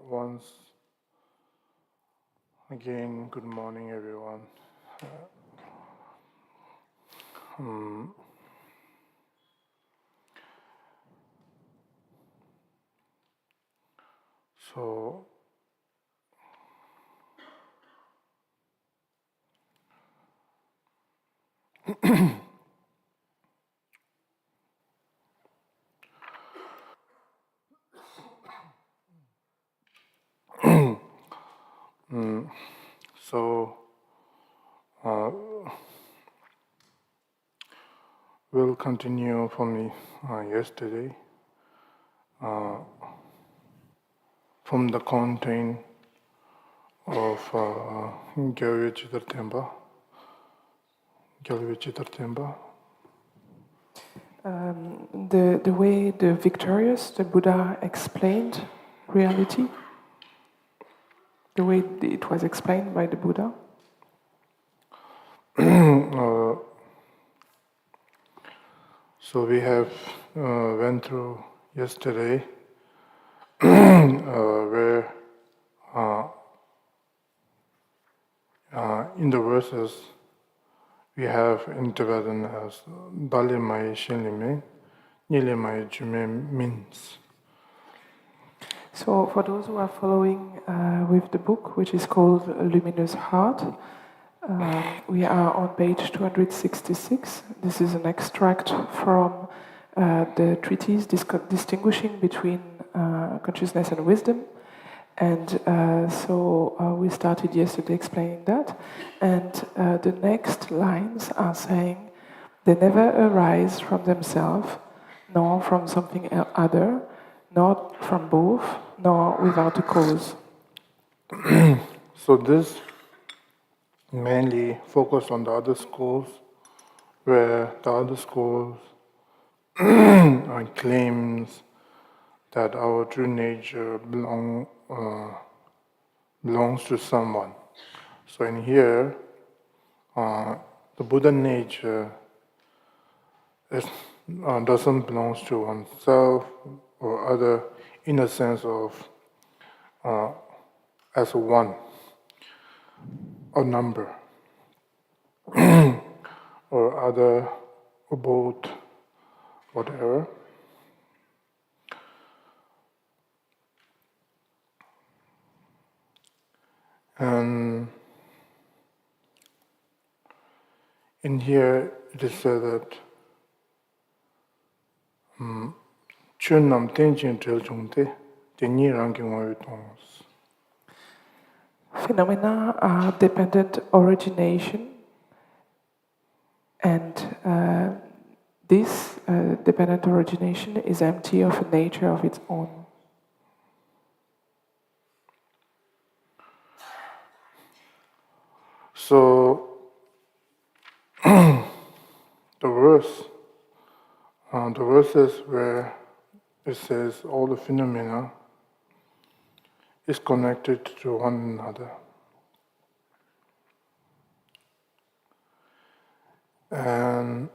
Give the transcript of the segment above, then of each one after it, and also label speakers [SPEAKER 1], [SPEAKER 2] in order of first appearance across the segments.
[SPEAKER 1] Once again, good morning, everyone. um, so so uh, we'll continue from yesterday from the content of Gyalwe Chidar Temba.
[SPEAKER 2] The way the victorious, the Buddha explained reality, the way it was explained by the Buddha.
[SPEAKER 1] So we have went through yesterday where in the verses we have in Tibetan as Dali Mai Shinlime, Nile Mai Jume means.
[SPEAKER 2] So for those who are following with the book, which is called Luminous Heart, we are on page 266. This is an extract from the treatise distinguishing between consciousness and wisdom. And so we started yesterday explaining that. And the next lines are saying, they never arise from themselves, nor from something other, not from both, nor without a cause.
[SPEAKER 1] So this mainly focus on the other schools, where the other schools claims that our true nature belongs to someone. So in here, the Buddha nature doesn't belong to oneself or other in a sense of as a one, or number, or other, or both, whatever. And in here it is said that Chunam Tenjin Triljungte, Tenyi Ranking Tongs.
[SPEAKER 2] Phenomena are dependent origination, and this dependent origination is empty of a nature of its own.
[SPEAKER 1] So the verses where it says all the phenomena is connected to one another. And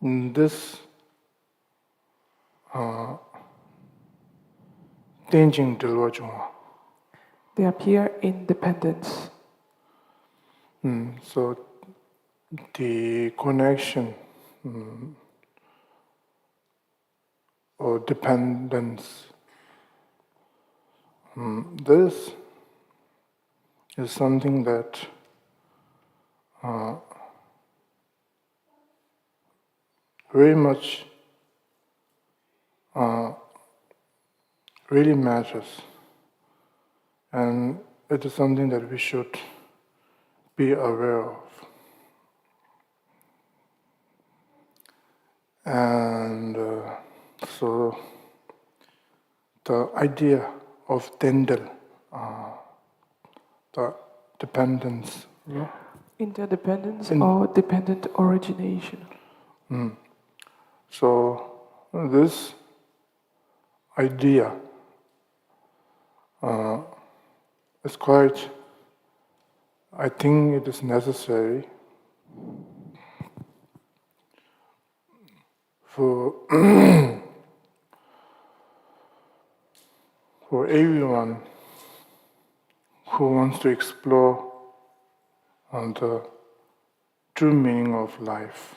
[SPEAKER 1] this Tenjing Dilwachunga.
[SPEAKER 2] They appear in dependence.
[SPEAKER 1] So the connection or dependence, this is something that very much really matters, and it is something that we should be aware of. And so the idea of Tendel, the dependence,
[SPEAKER 2] Interdependence or dependent origination.
[SPEAKER 1] So this idea is quite, I think it is necessary for for everyone who wants to explore on the true meaning of life.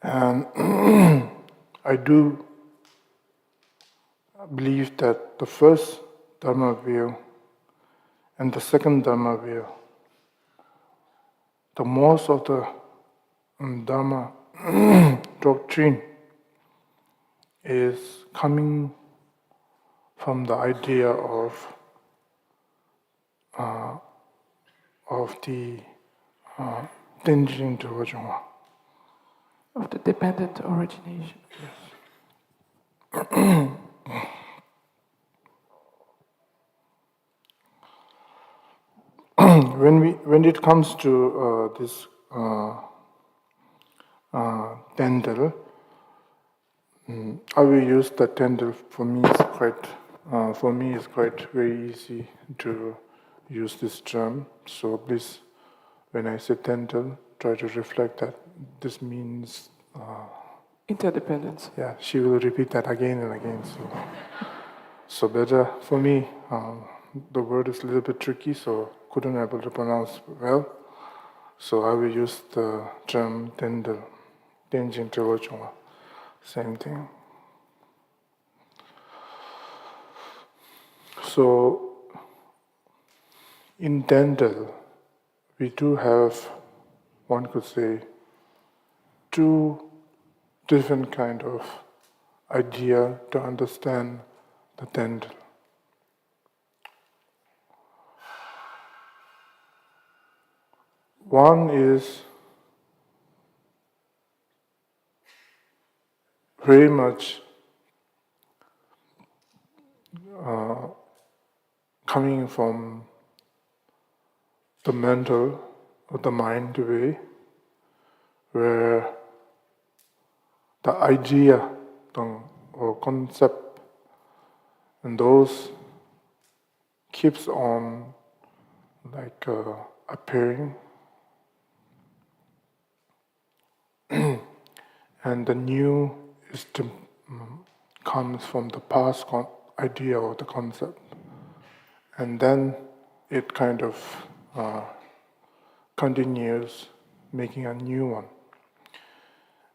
[SPEAKER 1] And I do believe that the first Dharma view and the second Dharma view, the most of the Dharma doctrine is coming from the idea of the Tenjin Dorjongwa.
[SPEAKER 2] Of the dependent origination.
[SPEAKER 1] When it comes to this Tendel, I will use the Tendel. For me, it's quite very easy to use this term. So please, when I say Tendel, try to reflect that this means
[SPEAKER 2] interdependence.
[SPEAKER 1] Yeah, she will repeat that again and again. So better for me. The word is a little bit tricky, so couldn't able to pronounce well. So I will use the term Tendel, Tenjin Telochonga, same thing. So in Tendel, we do have, one could say, two different kind of idea to understand the Tendel. One is very much coming from the mental or the mind way, where the idea or concept and those keeps on like appearing, and the new is comes from the past idea or the concept, and then it kind of continues making a new one,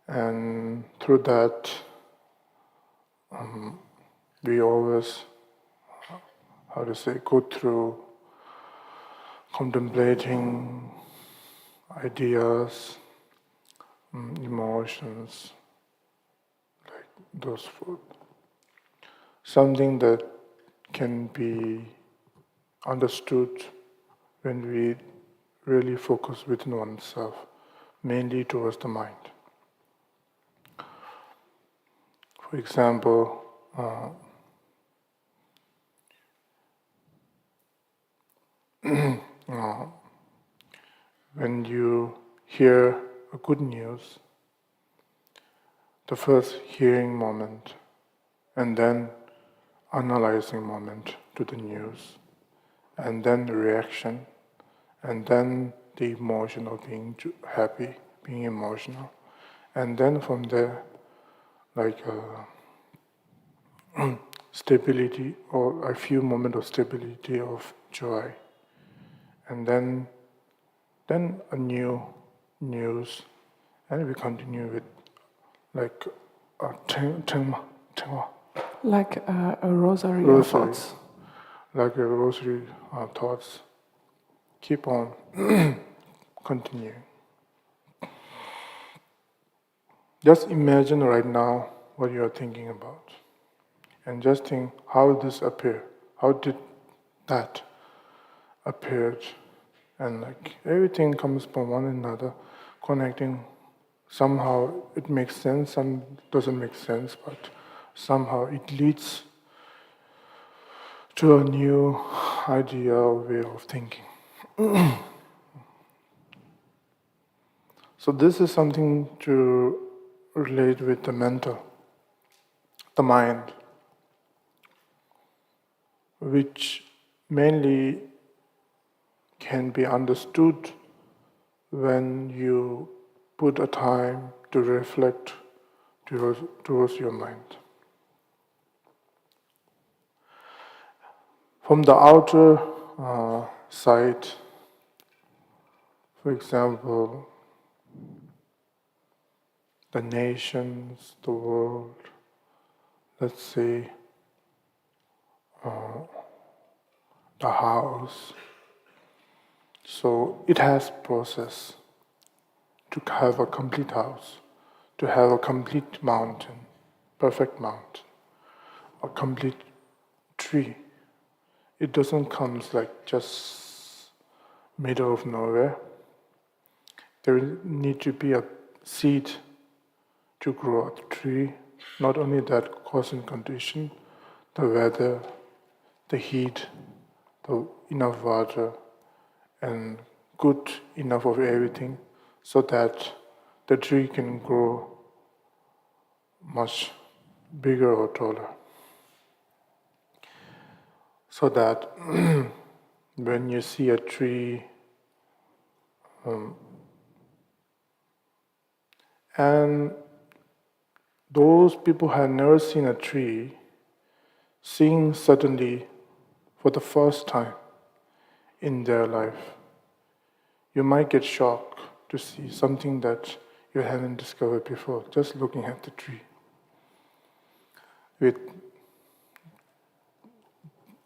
[SPEAKER 1] and through that we always, go through contemplating ideas, emotions, like those food. Something that can be understood when we really focus within oneself, mainly towards the mind. For example, when you hear a good news, the first hearing moment, and then analyzing moment to the news, and then the reaction, and then the emotion of being happy, being emotional, and then from there, like stability or a few moments of stability of joy, and then a new news, and we continue with like a tengma,
[SPEAKER 2] like a rosary of thoughts.
[SPEAKER 1] Like a rosary thoughts keep on continuing. Just imagine right now what you are thinking about, and just think how this appeared, how did that appeared, and like everything comes from one another, connecting. Somehow it makes sense, some doesn't make sense, but somehow it leads to a new idea or way of thinking. So this is something to relate with the mental, the mind, which mainly can be understood when you put a time to reflect towards your mind. From the outer side, For example, the nations, the world, let's say the house. So it has process to have a complete house, to have a complete mountain, perfect mountain, a complete tree. It doesn't come like just middle of nowhere. There need to be a seed to grow a tree. Not only that, cause and condition, the weather, the heat, the enough water, and good enough of everything, so that the tree can grow much bigger or taller. So that when you see a tree, and those people who have never seen a tree, seeing suddenly for the first time in their life, you might get shocked to see something that you haven't discovered before, just looking at the tree. With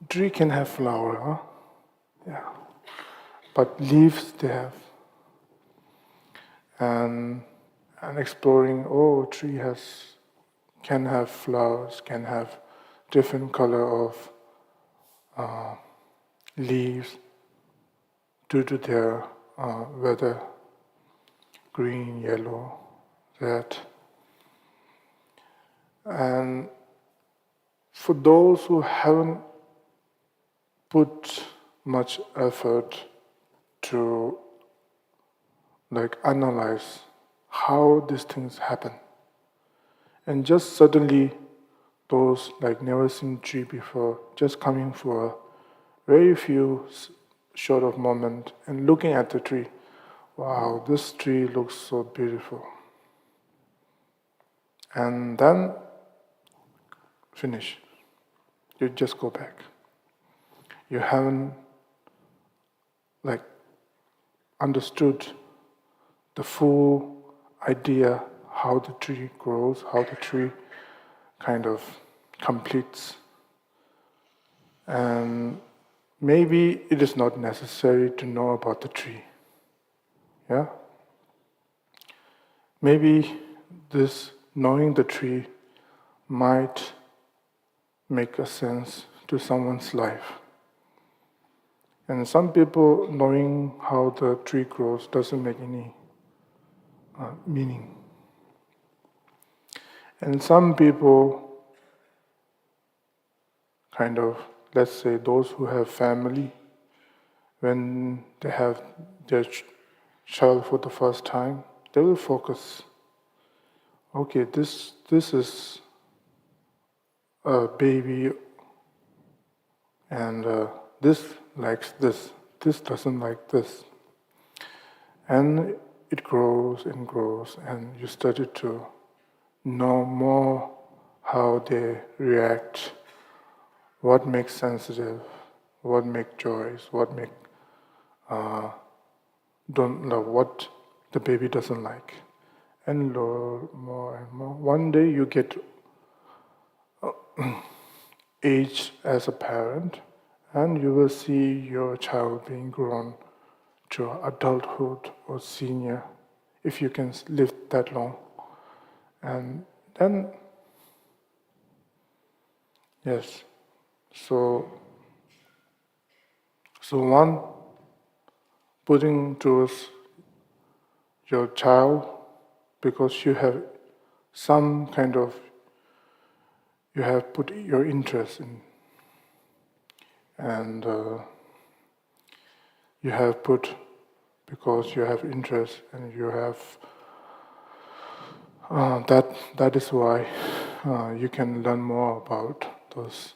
[SPEAKER 1] tree can have flower, huh? Yeah. But leaves they have. And exploring, tree can have flowers, can have different color of leaves due to their weather, green, yellow, red. And for those who haven't put much effort to analyze how these things happen, and just suddenly those never seen tree before, just coming for a very few short of moment and looking at the tree, wow, this tree looks so beautiful. And then finish. You just go back. You haven't understood the full idea how the tree grows, how the tree kind of completes. And maybe it is not necessary to know about the tree. Yeah? Maybe this knowing the tree might make a sense to someone's life. And some people knowing how the tree grows doesn't make any meaning. And some people let's say those who have family, when they have their child for the first time, they will focus. Okay, this is a baby, and this likes this doesn't like this. And it grows and grows, and you study to know more how they react, what makes sensitive, what makes joyous, what make don't love, what the baby doesn't like, and learn more and more. One day you get aged as a parent, and you will see your child being grown to adulthood or senior, if you can live that long. And then, yes, so one, putting towards your child, because you have some you have put your interest in, and you have put, because you have interest and you have, that is why you can learn more about those.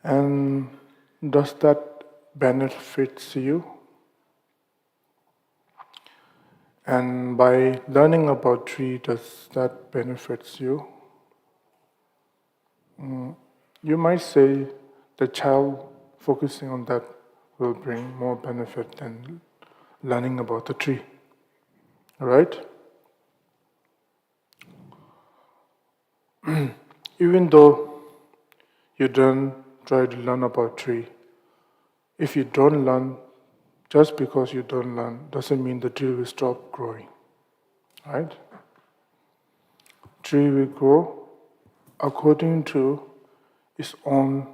[SPEAKER 1] And does that benefits you? And by learning about tree, does that benefits you? You might say the child focusing on that will bring more benefit than learning about the tree. Right? Even though you don't try to learn about tree, if you don't learn, just because you don't learn, doesn't mean the tree will stop growing. Right? Tree will grow according to its own,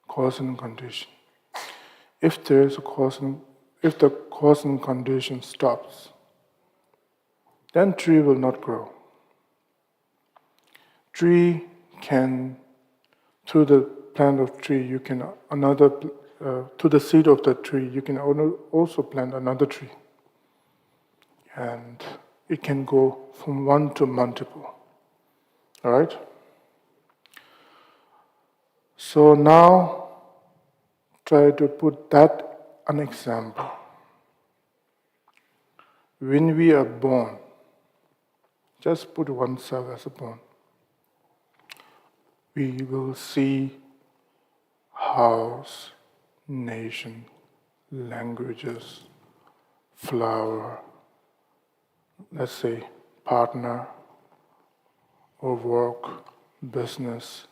[SPEAKER 1] cause and condition. If the cause and condition stops, then tree will not grow. Tree can, through the plant of tree, you can through the seed of the tree, you can also plant another tree, and it can go from one to multiple. All right. So now, try to put that an example. When we are born, just put oneself as a born. We will see house, nation, languages, flower, let's say partner, or work, business,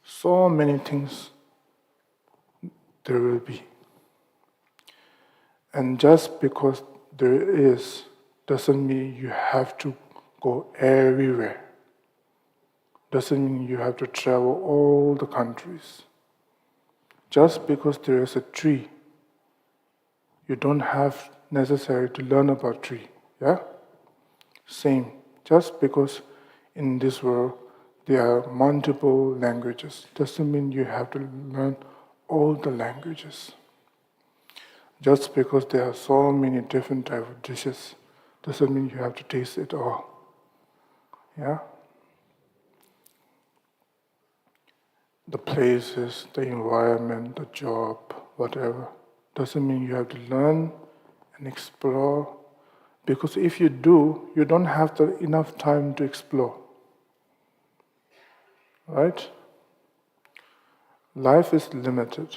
[SPEAKER 1] so many things there will be. And just because there is, doesn't mean you have to go everywhere. Doesn't mean you have to travel all the countries. Just because there is a tree, you don't have necessary to learn about tree. Yeah? Same. Just because in this world there are multiple languages, doesn't mean you have to learn all the languages. Just because there are so many different types of dishes, doesn't mean you have to taste it all. Yeah? The places, the environment, the job, whatever, doesn't mean you have to learn and explore. Because if you do, you don't have enough time to explore. Right? Life is limited.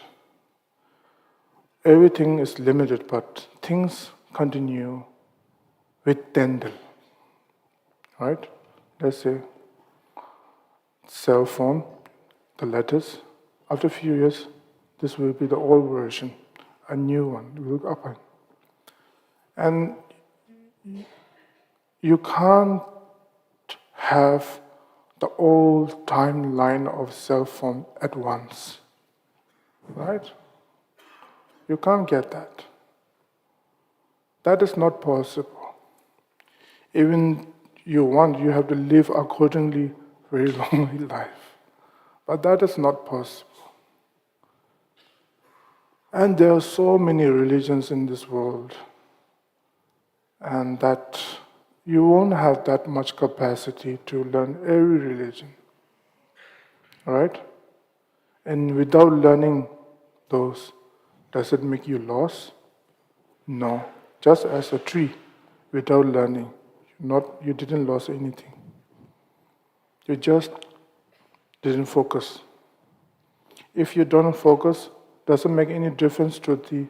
[SPEAKER 1] Everything is limited, but things continue with tendon. Right? Let's say cell phone, the letters. After a few years, this will be the old version. A new one will happen. And you can't have the old timeline of cell phone at once. Right? You can't get that. That is not possible. Even you have to live accordingly very long life. But that is not possible. And there are so many religions in this world, and that you won't have that much capacity to learn every religion. Right? And without learning those, does it make you lost? No. Just as a tree, without learning, you didn't lose anything. You just didn't focus. If you don't focus, doesn't make any difference to the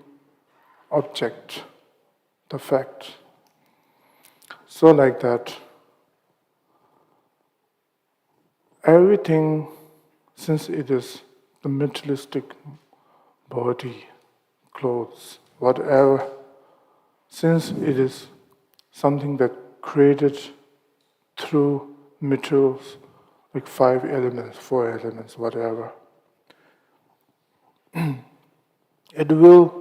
[SPEAKER 1] object, the fact. So like that, everything, since it is the materialistic body, clothes, whatever, since it is something that created through materials, like 5 elements, 4 elements, whatever, it will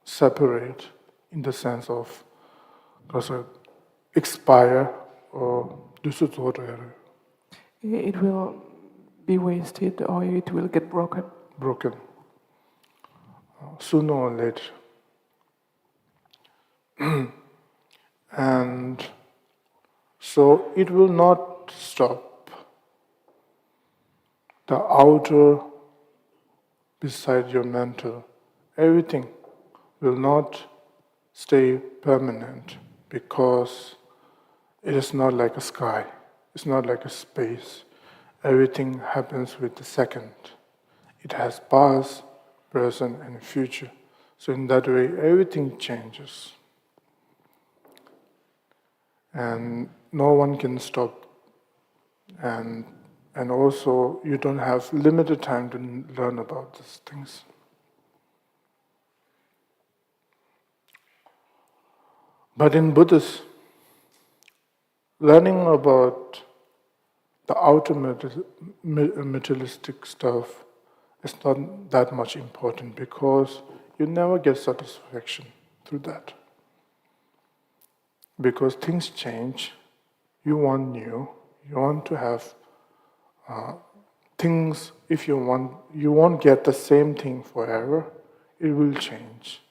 [SPEAKER 1] separate in the sense of expire or
[SPEAKER 2] it will be wasted or it will get broken.
[SPEAKER 1] Broken. Sooner or later. And so it will not stop. The outer, beside your mental, everything will not stay permanent because it is not like a sky. It's not like a space. Everything happens with the second. It has past, present, and future. So in that way, everything changes. And no one can stop. And also, you don't have limited time to learn about these things. But in Buddhism, learning about the outer materialistic stuff is not that much important because you never get satisfaction through that. Because things change, you want new, you want to have things, if you won't get the same thing forever, it will change.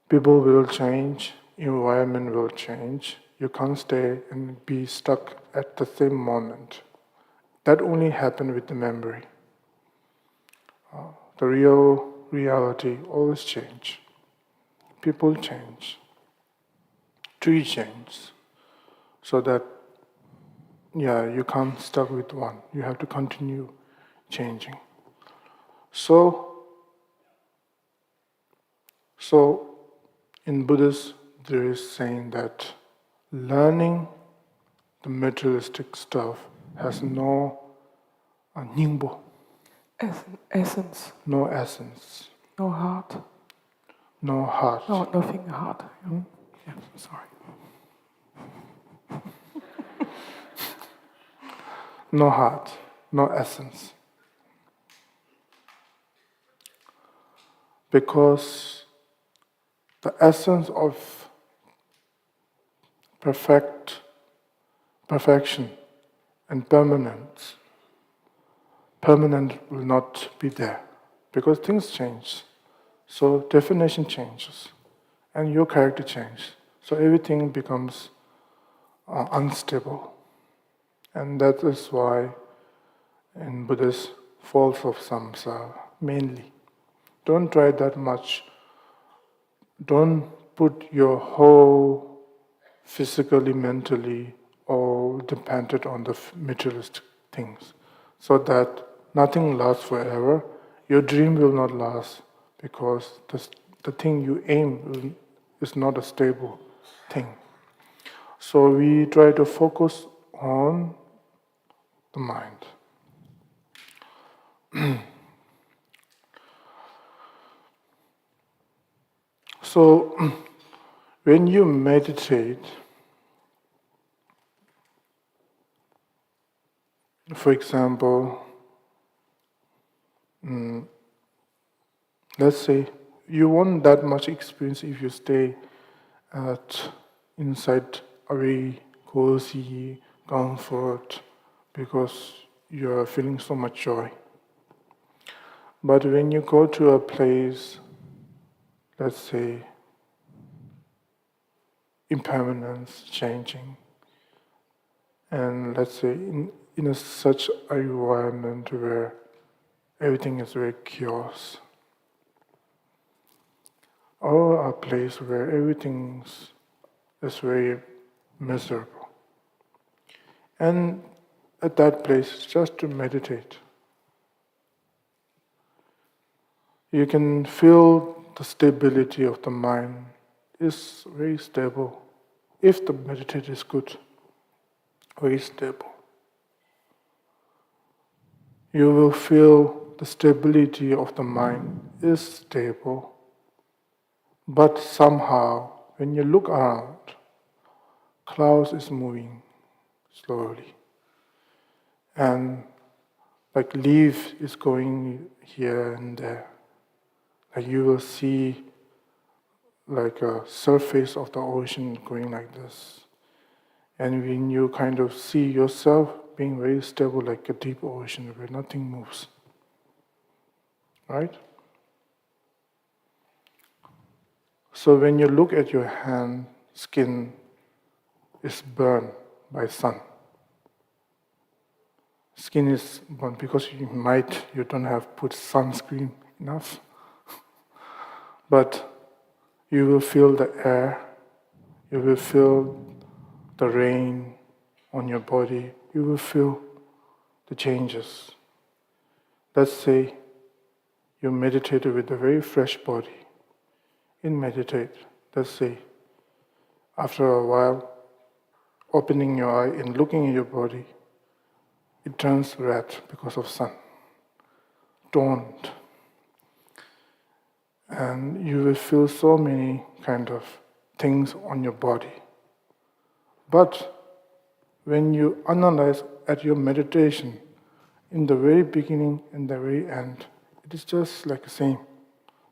[SPEAKER 1] People will change, environment will change. You can't stay and be stuck at the same moment. That only happens with the memory. The real reality always change. People change. Tree change. So that, you can't stuck with one. You have to continue changing. So in Buddhism, there is saying that learning the materialistic stuff has no nyingbo,
[SPEAKER 2] Essence.
[SPEAKER 1] no essence,
[SPEAKER 2] No heart.
[SPEAKER 1] no heart.
[SPEAKER 2] No, nothing heart. Yeah, sorry.
[SPEAKER 1] No heart, no essence. Because the essence of perfection and permanent will not be there. Because things change. So definition changes. And your character changes. So everything becomes unstable. And that is why in Buddhist falls of samsara, mainly. Don't try that much. Don't put your whole physically, mentally, all dependent on the materialistic things. So that nothing lasts forever. Your dream will not last because the thing you aim is not a stable thing. So we try to focus on the mind. So when you meditate, for example, let's say you want that much experience if you stay inside a very cozy comfort because you are feeling so much joy. But when you go to a place, let's say, impermanence, changing, and let's say in such an environment where everything is very chaos, or a place where everything is very miserable. And at that place, just to meditate, you can feel the stability of the mind is very stable. If the meditation is good, very stable. You will feel the stability of the mind is stable, but somehow when you look around, clouds is moving slowly. And like leaf is going here and there. Like you will see like a surface of the ocean going like this. And when you kind of see yourself being very stable like a deep ocean where nothing moves. Right? So when you look at your hand, skin is burned by sun. Skin is burned because you don't have put sunscreen enough. But you will feel the air, you will feel the rain on your body, you will feel the changes. let's say you meditated with a very fresh body. In meditate, let's say, after a while, opening your eye and looking at your body, it turns red because of sun, toned. And you will feel so many kind of things on your body. But when you analyze at your meditation, in the very beginning and the very end, it is just like the same.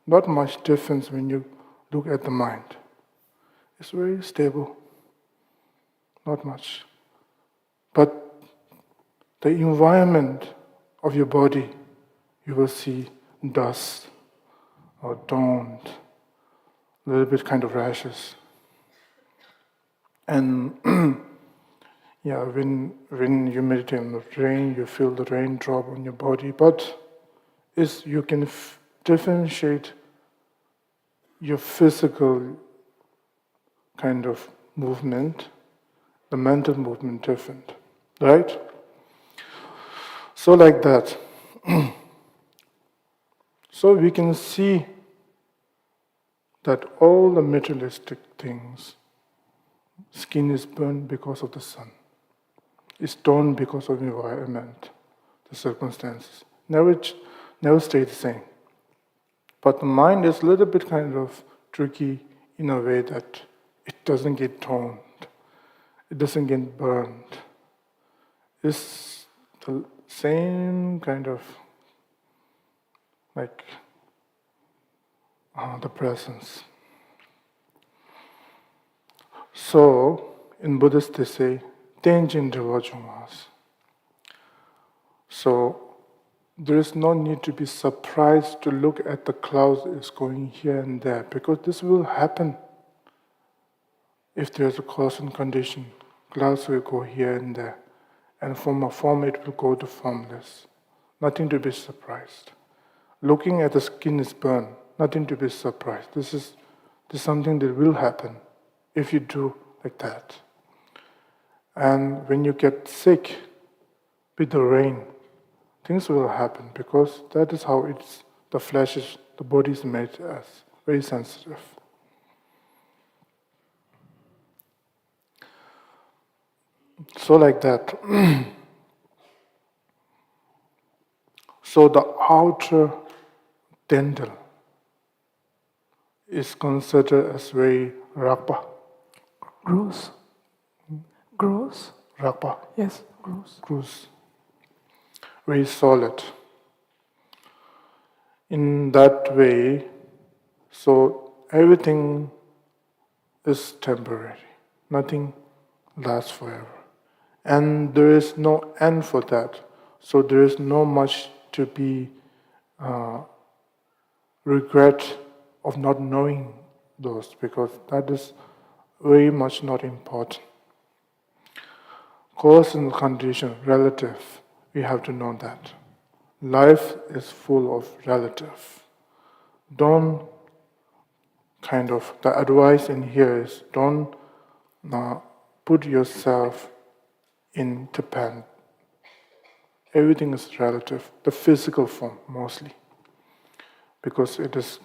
[SPEAKER 1] Not much difference when you look at the mind. It's very stable, not much. But the environment of your body, you will see dust or toned, a little bit kind of rashes. And yeah, when you meditate on the rain, you feel the rain drop on your body, but you can differentiate your physical kind of movement, the mental movement different, right? So like that. So we can see that all the materialistic things, skin is burned because of the sun, is torn because of the environment, the circumstances. Never stay the same. But the mind is a little bit kind of tricky in a way that it doesn't get toned, it doesn't get burned. It's the same kind of like the presence. So, in Buddhist they say, Tenjin Devajungas. So, there is no need to be surprised to look at the clouds is going here and there, because this will happen. If there is a cause and condition, clouds will go here and there, and from a form it will go to formless. Nothing to be surprised. Looking at the skin is burned, nothing to be surprised. This is something that will happen if you do like that. And when you get sick with the rain, things will happen, because that is how the body is made as, very sensitive. So like that. So the outer dental is considered as very rakpa.
[SPEAKER 2] Gross. Gross?
[SPEAKER 1] Rakpa.
[SPEAKER 2] Yes, gross.
[SPEAKER 1] Gross. Very solid. In that way, so everything is temporary. Nothing lasts forever. And there is no end for that. So there is no much to be regret of not knowing those, because that is very much not important. Cause and condition, relative, we have to know that. Life is full of relative. Don't the advice in here is don't put yourself in Japan. Everything is relative, the physical form mostly, because it is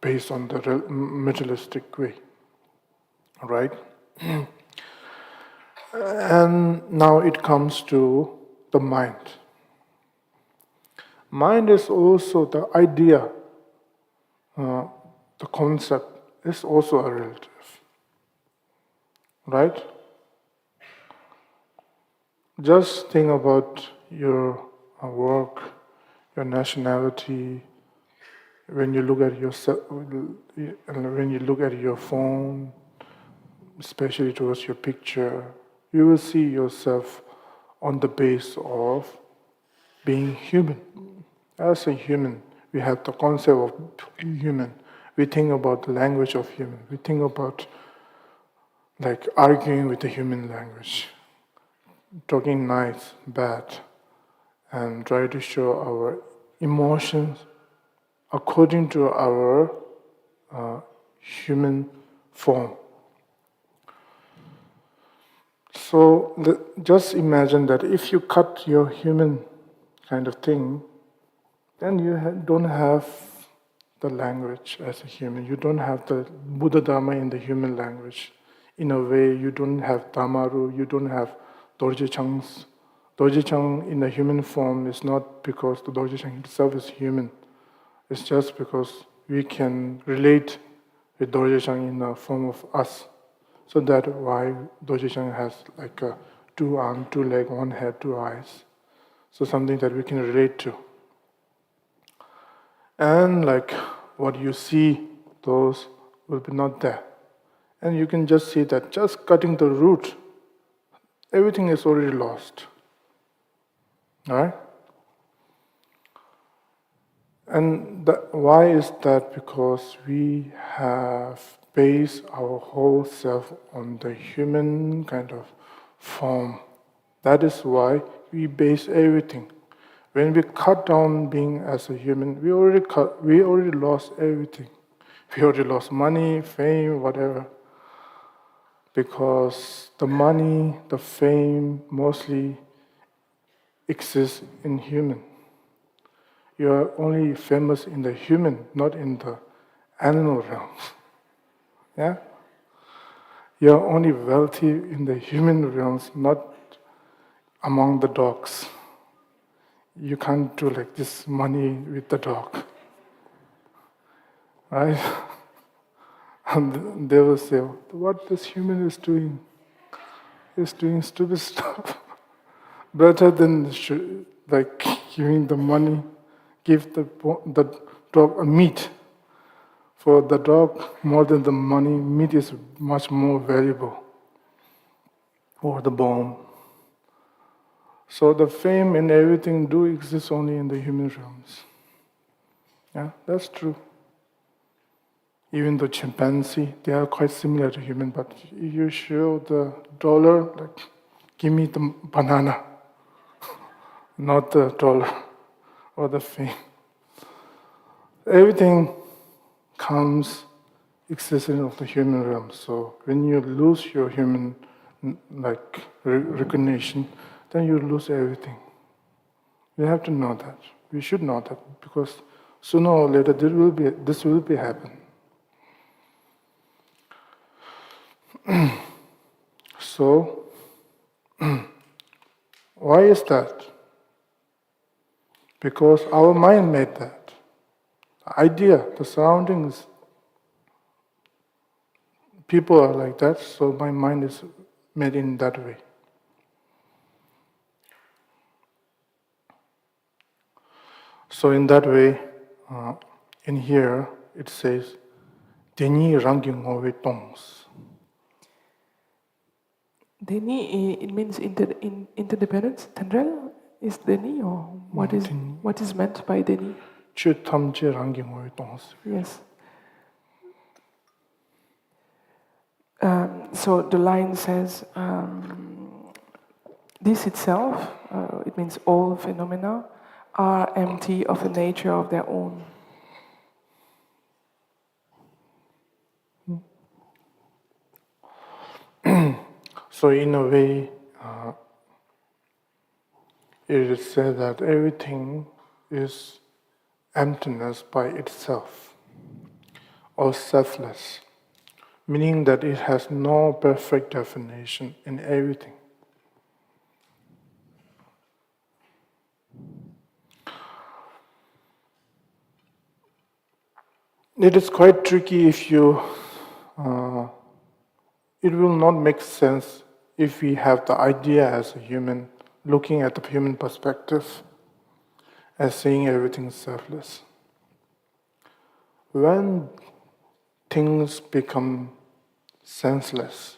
[SPEAKER 1] based on the materialistic way, right? And now it comes to the mind. Mind is also the idea, the concept is also a relative, right? Just think about your work, your nationality. When you look at yourself, when you look at your phone, especially towards your picture, you will see yourself on the base of being human. As a human, we have the concept of human. We think about the language of human. We think about like arguing with the human language, talking nice, bad, and try to show our emotions according to our human form. So just imagine that if you cut your human kind of thing, then you don't have the language as a human. You don't have the Buddha Dharma in the human language. In a way, you don't have Dhammaru, you don't have Dorje Chang's. Dorje Chang in the human form is not because the Dorje Chang itself is human. It's just because we can relate with Dorje Chang in the form of us. So that's why Dorje Chang has like a 2 arms, 2 legs, 1 head, 2 eyes. So something that we can relate to. And like what you see, those will be not there. And you can just see that just cutting the root, everything is already lost. Alright? And why is that? Because we have based our whole self on the human kind of form. That is why we base everything. When we cut down being as a human, we already lost everything. We already lost money, fame, whatever. Because the money, the fame mostly exists in human. You are only famous in the human, not in the animal realms. Yeah? You are only wealthy in the human realms, not among the dogs. You can't do like this money with the dog. Right? And they will say, what this human is doing? He's doing stupid stuff. Better than like giving the money, give the dog a meat. For the dog, more than the money, meat is much more valuable. Or the bone. So the fame and everything do exist only in the human realms. Yeah, that's true. Even the chimpanzee, they are quite similar to human, but if you show the dollar, like, give me the banana, not the dollar or the fame. Everything comes existence of the human realm. So when you lose your human recognition, then you lose everything. You have to know that. We should know that because sooner or later this will be happen. So why is that? Because our mind made that. The idea, the surroundings, people are like that, so my mind is made in that way. So in that way, in here it says, Deni rangyung owe tongs.
[SPEAKER 2] Deni, it means interdependence. Tendrel is Deni, or what is meant by Deni?
[SPEAKER 1] Chö tamche rangyung owe tongs.
[SPEAKER 2] Yes. So the line says, this itself, it means all phenomena, are empty of a nature of their own.
[SPEAKER 1] So in a way, it is said that everything is emptiness by itself, or selfless, meaning that it has no perfect definition in everything. It is quite tricky if you, it will not make sense if we have the idea as a human, looking at the human perspective, as seeing everything selfless. When things become senseless,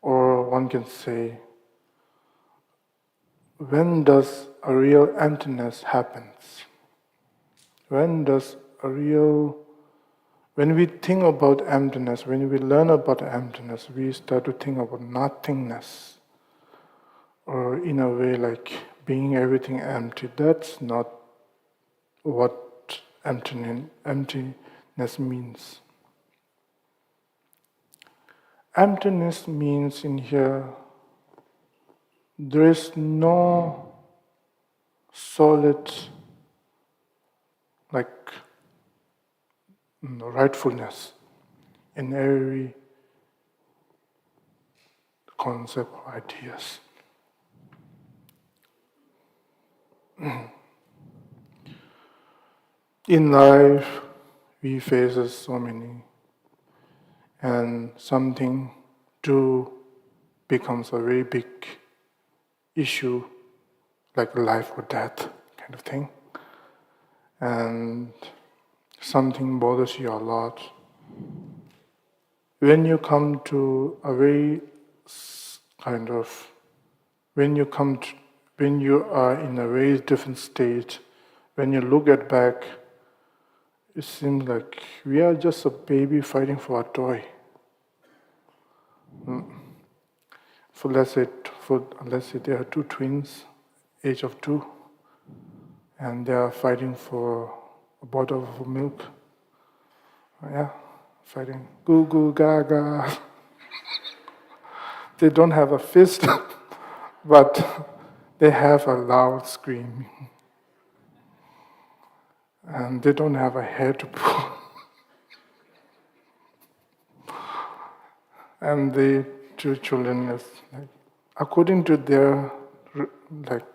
[SPEAKER 1] or one can say, when does a real emptiness happens? When we think about emptiness, when we learn about emptiness, we start to think about nothingness, or in a way like being everything empty. That's not what emptiness means. Emptiness means in here, there is no solid like rightfulness in every concept or ideas. In life, we face so many, and something do becomes a very big issue, like life or death kind of thing, and something bothers you a lot. When you come to a very kind of, when you are in a very different state, when you look at back, it seems like we are just a baby fighting for a toy. So let's say there are two twins, age of 2, and they are fighting for a bottle of milk. Yeah, fighting goo goo gaga. They don't have a fist, but they have a loud scream. And they don't have a hair to pull. And the two children is like, according to their, like,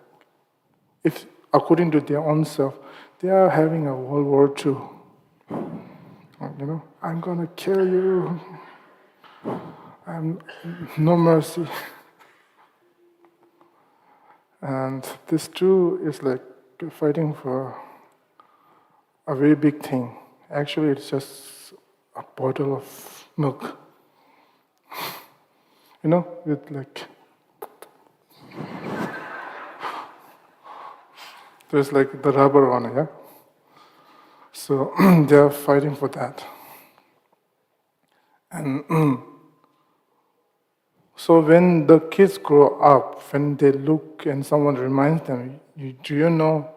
[SPEAKER 1] if according to their own self, they are having a World War II. I'm gonna kill you. I'm no mercy. And this too is like fighting for a very big thing. Actually, it's just a bottle of milk. With like, there's like the rubber on it, yeah? So they are fighting for that. And so when the kids grow up, when they look and someone reminds them, do you know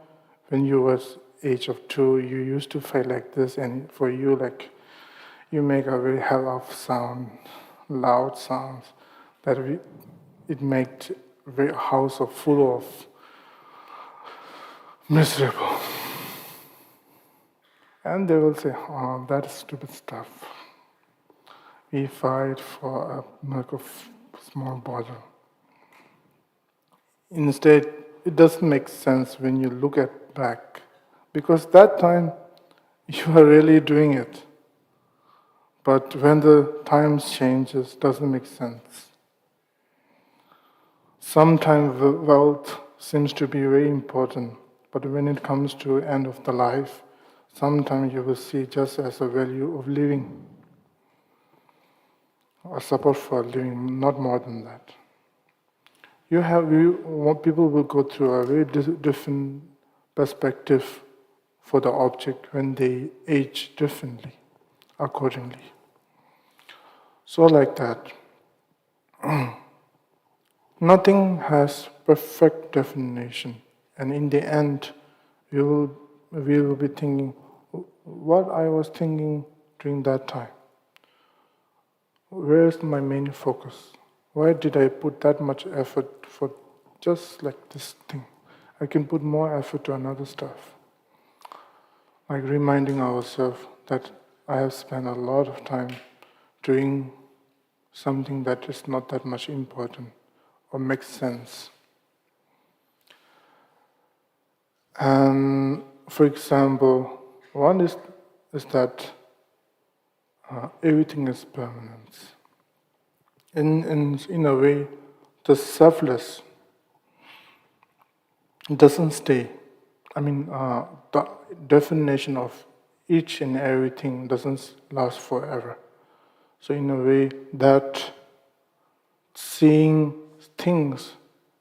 [SPEAKER 1] when you was age of 2, you used to fight like this, and for you, like, you make a very hell of sound, loud sounds, that it made a house full of miserable. And they will say, oh, that's stupid stuff. We fight for a milk of small bottle. Instead, it doesn't make sense when you look at back, because that time you are really doing it. But when the times changes, it doesn't make sense. Sometimes wealth seems to be very important, but when it comes to end of the life, sometimes you will see just as a value of living, a support for living, not more than that. People will go through a very different perspective for the object when they age differently, accordingly. So like that, nothing has perfect definition, and in the end, we will be thinking what I was thinking during that time. Where is my main focus? Why did I put that much effort for just like this thing? I can put more effort to another stuff. Like reminding ourselves that I have spent a lot of time doing something that is not that much important or makes sense. And for example, one is that everything is permanent. In a way, the selfless doesn't stay. The definition of each and everything doesn't last forever. So in a way, that seeing things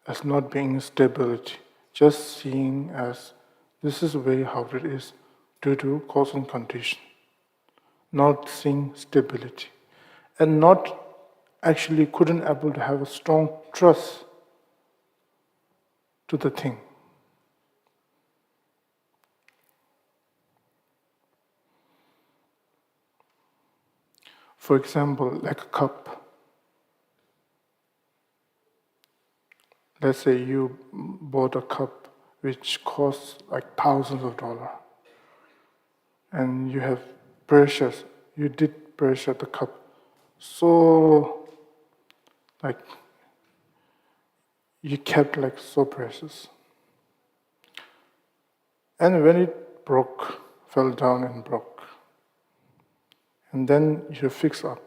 [SPEAKER 1] as not being stability, just seeing as this is the way how it is due to cause and condition, not seeing stability, and not actually couldn't able to have a strong trust to the thing. For example, like a cup. Let's say you bought a cup which costs like thousands of dollars. and you have precious, you did pressure the cup so, like, you kept like so precious. And when it broke, fell down and broke, and then you fix up,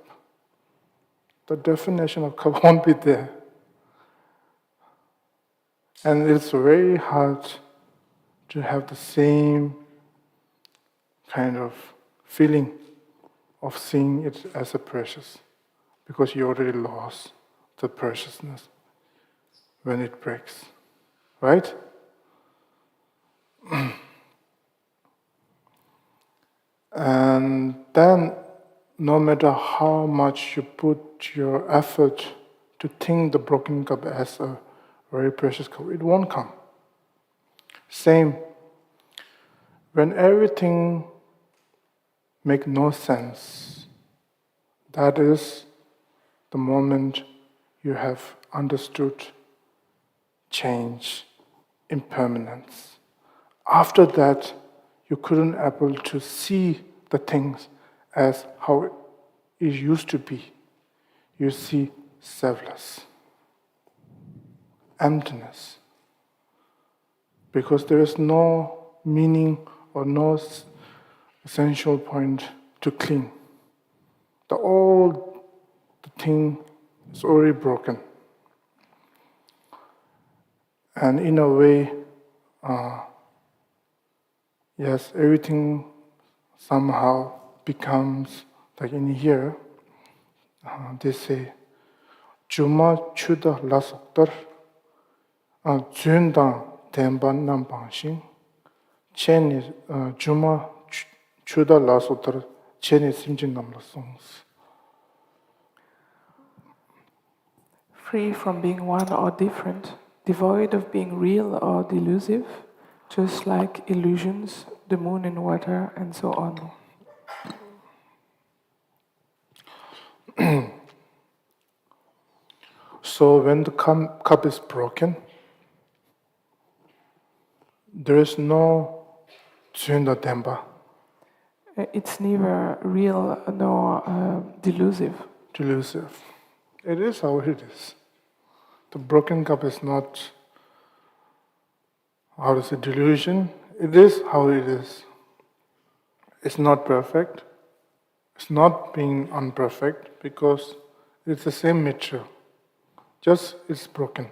[SPEAKER 1] the definition of cup won't be there. And it's very hard to have the same kind of feeling of seeing it as a precious, because you already lost the preciousness when it breaks, right? And then, no matter how much you put your effort to think the broken cup as a very precious cup, it won't come. Same, when everything makes no sense, that is the moment you have understood change, impermanence. After that, you couldn't able to see the things as how it used to be. You see selfless, emptiness, because there is no meaning or no essential point to cling. The thing is already broken. And in a way, yes, everything somehow becomes, like in here, they say, Juma chuda lasoktar, Jundang tenban nam bangshin, Cheni Juma chuda lasoktar, Cheni simjin nam lasongs.
[SPEAKER 2] Free from being one or different, devoid of being real or delusive, just like illusions, the moon and water, and so on.
[SPEAKER 1] So when the cup is broken, there is no Junda Demba.
[SPEAKER 2] It's neither real nor delusive.
[SPEAKER 1] Delusive. It is how it is. The broken cup is not, how to say, delusion. It is how it is. It's not perfect. It's not being unperfect because it's the same material. Just it's broken.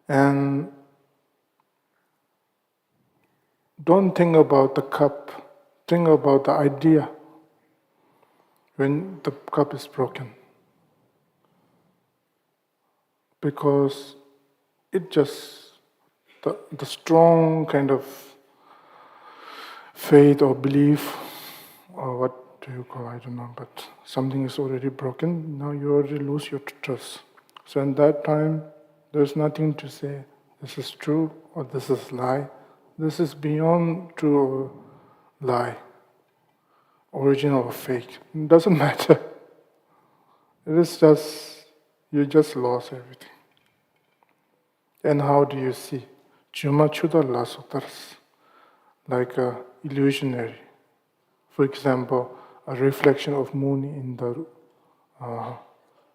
[SPEAKER 1] And don't think about the cup. Think about the idea when the cup is broken. Because it just, the strong kind of faith or belief, or what do you call, I don't know, but something is already broken, now you already lose your trust. So in that time, there's nothing to say, this is true or this is lie. This is beyond true or lie, original or fake. It doesn't matter. It is just, you just lost everything. And how do you see? Juma chuda lasotars, like a illusionary. For example, a reflection of moon in the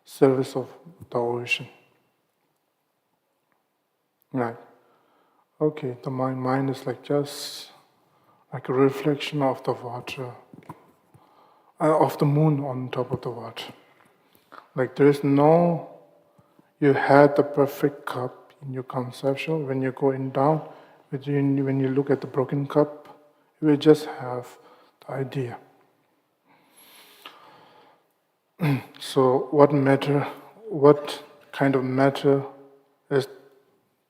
[SPEAKER 1] surface of the ocean. Right. Okay, the mind is like just like a reflection of the water, of the moon on top of the water. Like there is no, you had the perfect cup in your conception. When you're going down, when you look at the broken cup, you will just have the idea. So what kind of matter is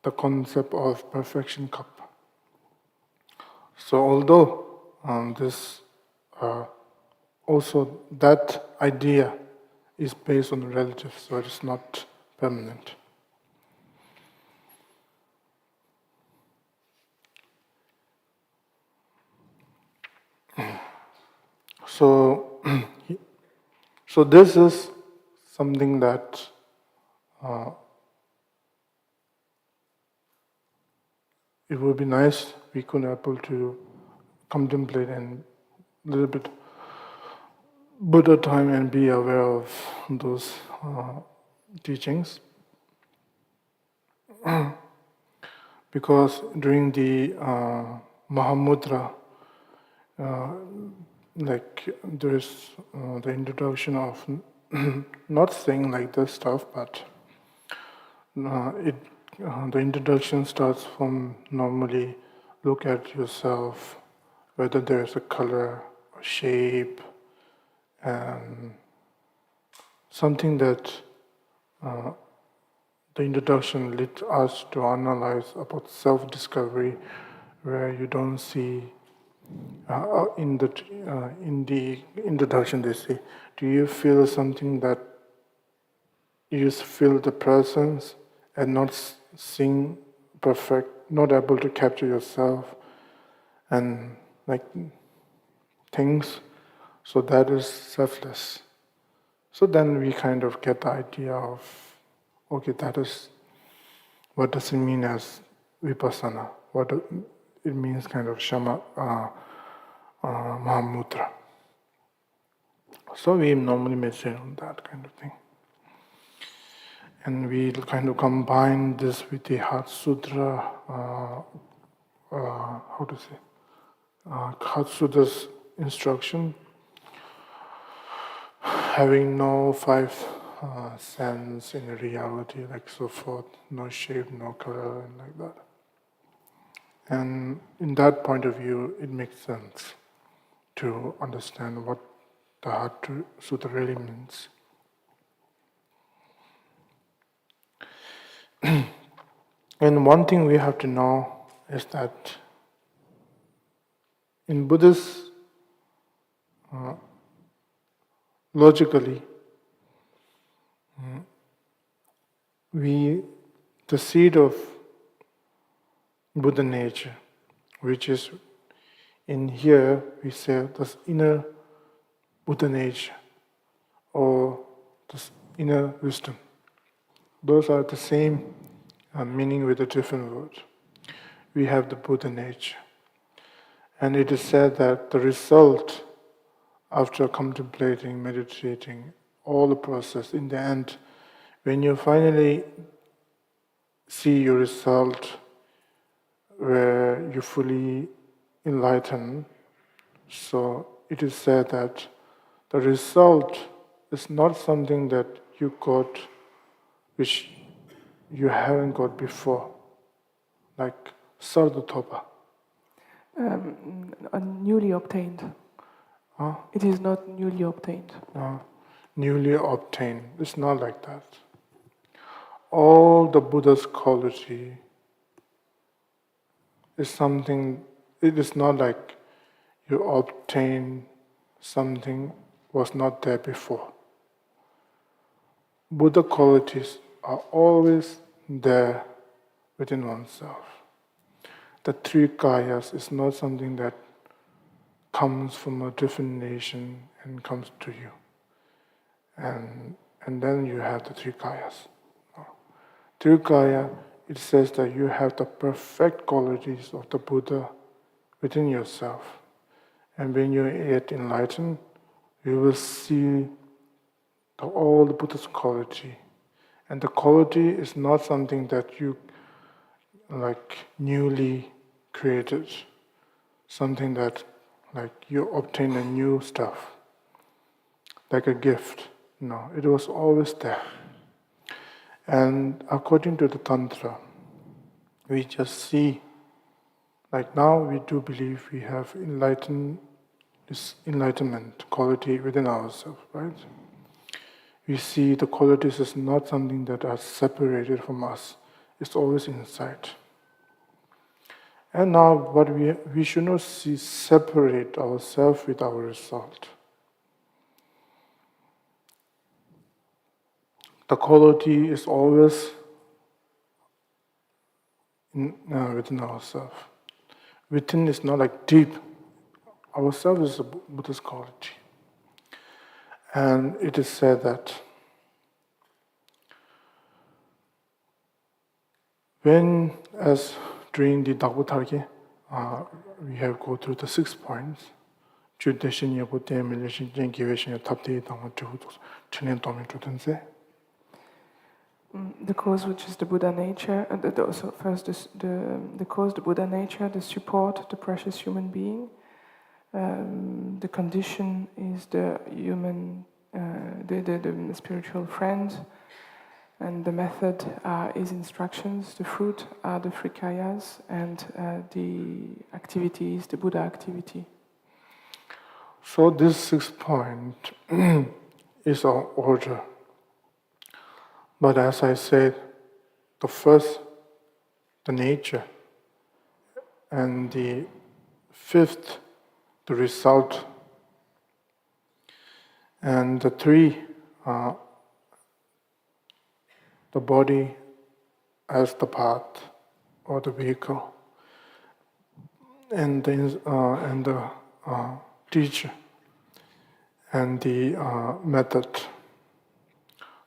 [SPEAKER 1] the concept of perfection cup? So although this also that idea is based on relative, so it is not permanent. So, so this is something that it would be nice we could be able to contemplate and a little bit Buddha time and be aware of those teachings. Because during the Mahamudra, there is the introduction of not saying like this stuff, but the introduction starts from normally look at yourself, whether there's a color, a shape, and something that the introduction leads us to analyze about self-discovery, where you don't see in the introduction they say, do you feel something that you just feel the presence and not seeing perfect, not able to capture yourself and like things, so that is selfless. So then we kind of get the idea of, okay, that is, what does it mean as vipassana? What it means kind of Mahamudra. So we normally meditate on that kind of thing. And we kind of combine this with the Heart Sutra, Heart Sutra's instruction, having no five sense in reality, like so forth, no shape, no color, and like that. And in that point of view, it makes sense to understand what the Heart Sutra really means. And one thing we have to know is that in Buddhist, logically, the seed of Buddha nature, which is in here we say this inner Buddha nature or this inner wisdom. Those are the same meaning with a different word. We have the Buddha nature. And it is said that the result after contemplating, meditating, all the process, in the end, when you finally see your result where you fully enlighten, so it is said that the result is not something that you got which you haven't got before, like Sardathopa.
[SPEAKER 2] Newly obtained. It is not newly obtained.
[SPEAKER 1] Newly obtained. It's not like that. All the Buddha's quality is something, it is not like you obtain something was not there before. Buddha qualities are always there within oneself. The three kayas is not something that comes from a different nation and comes to you. And then you have the three kayas. Three kaya, it says that you have the perfect qualities of the Buddha within yourself. And when you get enlightened, you will see all the Buddha's quality. And the quality is not something that you like newly created, something that like you obtain a new stuff, like a gift. No, it was always there. And according to the Tantra, we just see, like now we do believe we have this enlightenment quality within ourselves, right? We see the qualities as not something that are separated from us. It's always inside. And now what we should not see separate ourselves with our result. The quality is always within ourselves. Within is not like deep. Ourself is a Buddha's quality. And it is said that when, as during the Dabutargi, we have go through the 6 points.
[SPEAKER 2] The cause, which is the Buddha nature, so first the cause, the Buddha nature, the support, the precious human being. The condition is the human, the spiritual friend, and the method is instructions. The fruit are the frikayas, and the activity is the Buddha activity.
[SPEAKER 1] So this 6 point is our order. But as I said, the first, the nature, and the 5th, the result, and the 3, the body as the path or the vehicle, and the teacher, and the method.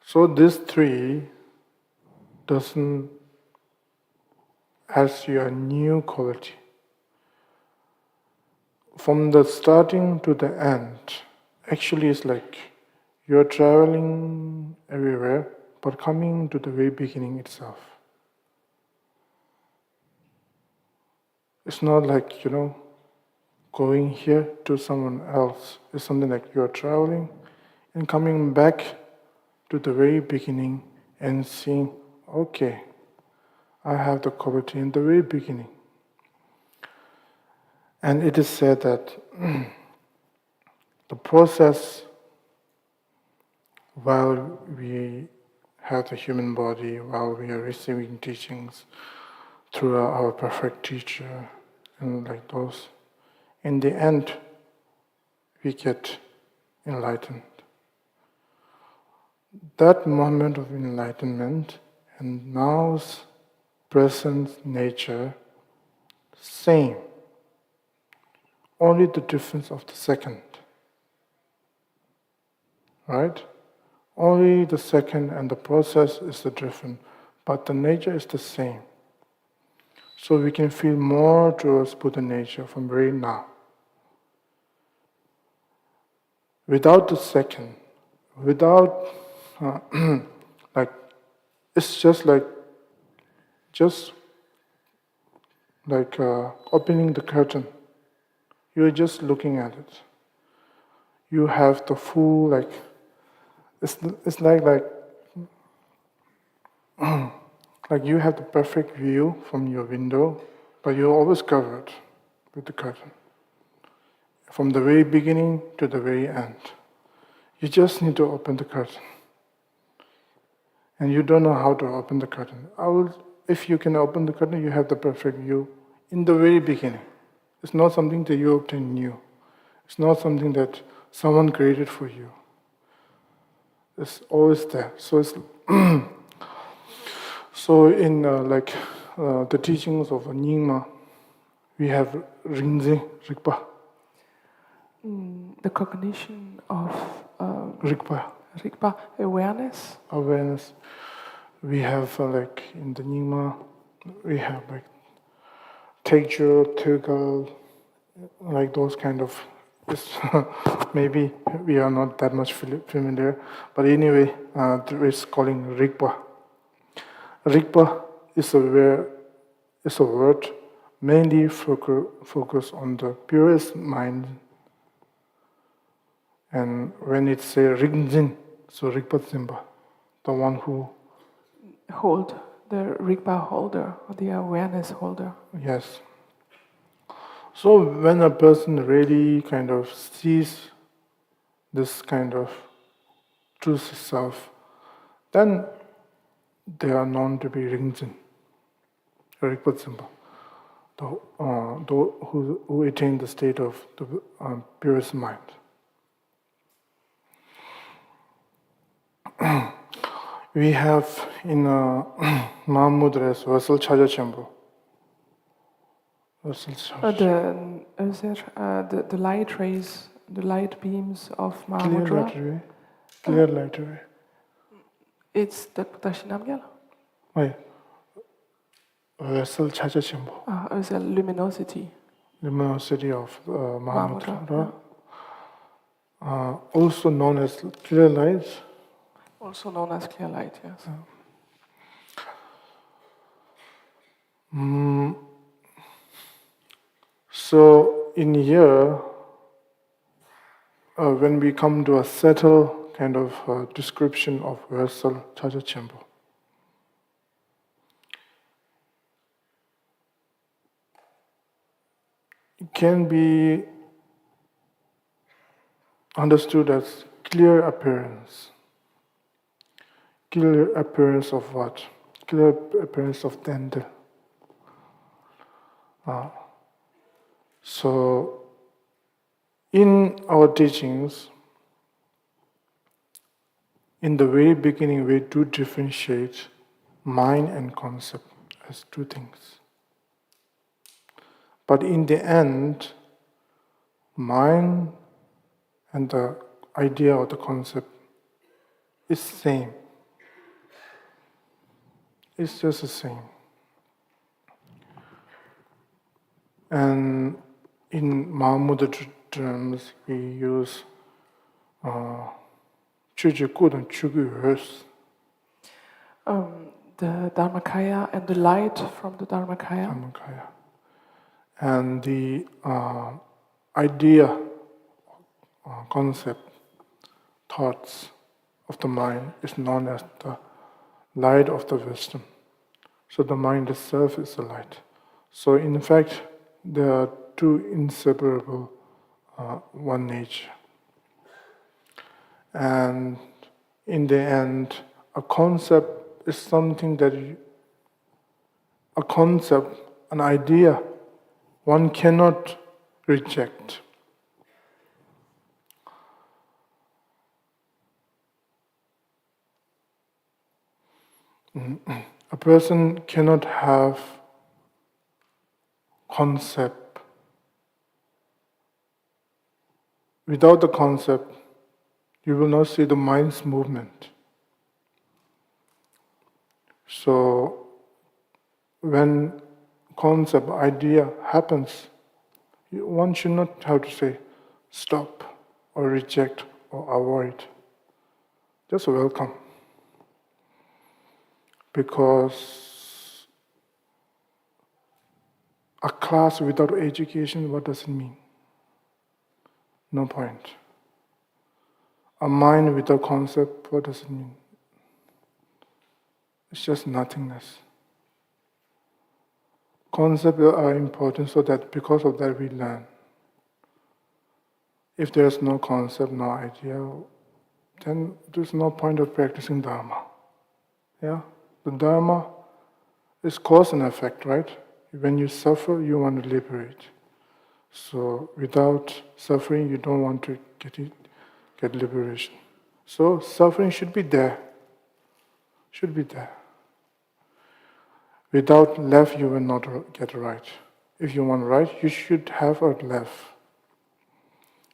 [SPEAKER 1] So these 3 doesn't ask you a new quality. From the starting to the end, actually it's like you're traveling everywhere, but coming to the very beginning itself. It's not like, going here to someone else. It's something like you're traveling and coming back to the very beginning and seeing, okay, I have the quality in the very beginning. And it is said that the process, while we have the human body, while we are receiving teachings through our perfect teacher, and like those, in the end, we get enlightened. That moment of enlightenment and now's present nature, same. Only the difference of the second. Right? Only the second and the process is the different, but the nature is the same. So we can feel more towards Buddha nature from very now. Without the second, without it's just like opening the curtain. You're just looking at it. You have the full it's like you have the perfect view from your window, but you're always covered with the curtain. From the very beginning to the very end. You just need to open the curtain. And you don't know how to open the curtain. If you can open the curtain, you have the perfect view in the very beginning. It's not something that you obtain new. It's not something that someone created for you. It's always there. So it's so in the teachings of Nyingma, we have Rinzin, Rigpa.
[SPEAKER 2] The cognition of
[SPEAKER 1] Rigpa.
[SPEAKER 2] Rigpa, awareness.
[SPEAKER 1] Awareness. We have in the Nyingma, we have Tejo, Tegal, like those kind of. Maybe we are not that much familiar, but anyway, there is calling Rigpa. Rigpa is a word mainly focus on the purest mind. And when it says Rinzin, so Rigpa Zimba, the one who
[SPEAKER 2] hold, the Rigpa holder, or the awareness holder.
[SPEAKER 1] Yes. So when a person really kind of sees this kind of truth self, then they are known to be Rinzin, Rigpa Zimba, who attain the state of the purest mind. We have in Mahamudra Vasal Chaja Chambu.
[SPEAKER 2] The light rays, the light beams of Mahamudra.
[SPEAKER 1] Clear light ray.
[SPEAKER 2] It's the H.E.Jamgon.
[SPEAKER 1] Why? universal H.E.Jamgon,
[SPEAKER 2] as a luminosity,
[SPEAKER 1] luminosity of Mahamudra,
[SPEAKER 2] Mahamudra,
[SPEAKER 1] also known as clear light.
[SPEAKER 2] also known as clear light, yes.
[SPEAKER 1] So in here, when we come to a settled kind of description of universal H.E.Jamgon, it can be understood as clear appearance. Clear appearance of what? Clear appearance of Dende. So, in our teachings, in the very beginning, we do differentiate mind and concept as two things. But in the end, mind and the idea or the concept is same. It's just the same. And in Mahamudra terms, we use
[SPEAKER 2] The Dharmakaya and the light from the Dharmakaya.
[SPEAKER 1] And the idea, concept, thoughts of the mind is known as the light of the wisdom. So the mind itself is the light. So in fact, there are two inseparable one nature. And in the end, a concept is something that a concept, an idea, one cannot reject. A person cannot have concept. Without the concept, you will not see the mind's movement. So, when concept, idea happens, one should not have to say stop or reject or avoid. Just welcome. Because a class without education, what does it mean? No point. A mind without concept, what does it mean? It's just nothingness. Concepts are important so that because of that we learn. If there's no concept, no idea, then there's no point of practicing Dharma. Yeah? The Dharma is cause and effect, right? When you suffer, you want to liberate. So without suffering, you don't want to get liberation. So suffering should be there. Should be there. Without left, you will not get right. If you want right, you should have a left.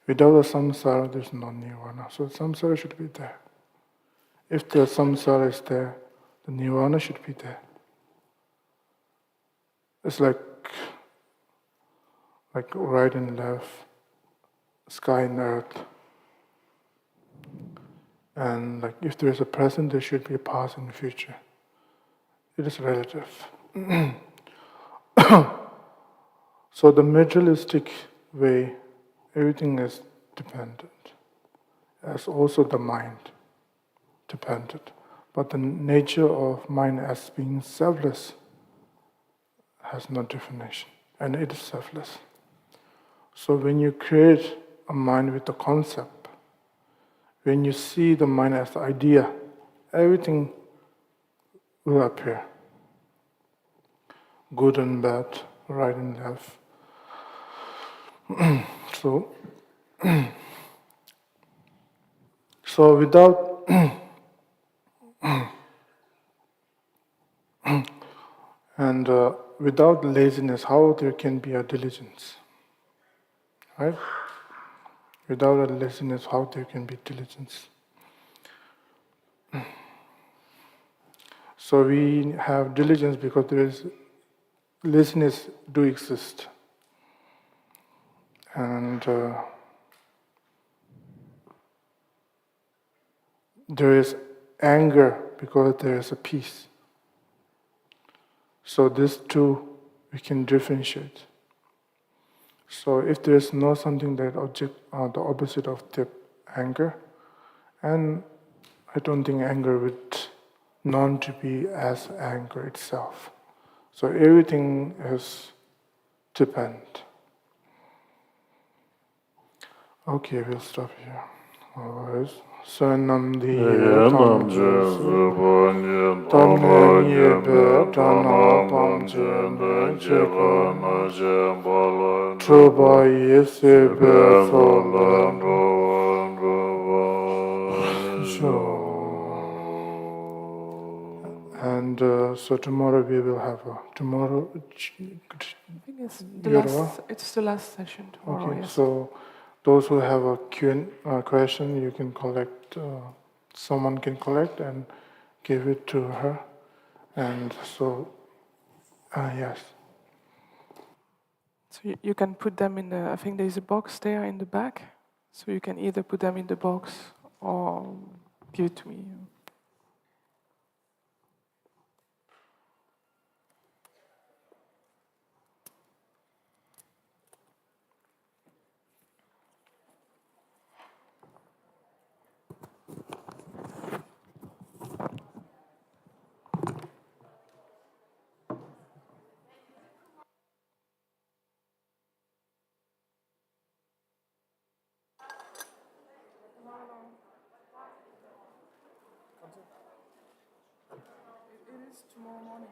[SPEAKER 1] Without a samsara, there's no nirvana. So samsara should be there. If the samsara is there, the nirvana should be there. It's like right and left, sky and earth. And like if there is a present, there should be a past and future. It is relative. So the materialistic way, everything is dependent. As also the mind, dependent. But the nature of mind as being selfless has no definition, and it is selfless. So when you create a mind with a concept, when you see the mind as the idea, everything will appear. Good and bad, right and left. So without and without laziness, how there can be a diligence? Right? Without a laziness, how there can be diligence? So we have diligence because there is laziness do exist. And there is anger because there is a peace. So these two we can differentiate. So if there is no something that the opposite of the anger, and I don't think anger would known to be as anger itself. So everything is depend. Okay, we'll stop here. Otherwise, Sanam diye tam jesu, tam nye be dana bam jeme jekana jembala, truba yese be solam And so tomorrow we will have tomorrow.
[SPEAKER 2] I think it's the last session tomorrow.
[SPEAKER 1] Okay,
[SPEAKER 2] yes.
[SPEAKER 1] so those who have a question, you can collect. Someone can collect and give it to her. And so, yes.
[SPEAKER 2] So you can put them in the. I think there's a box there in the back. So you can either put them in the box or give it to me. It is tomorrow morning.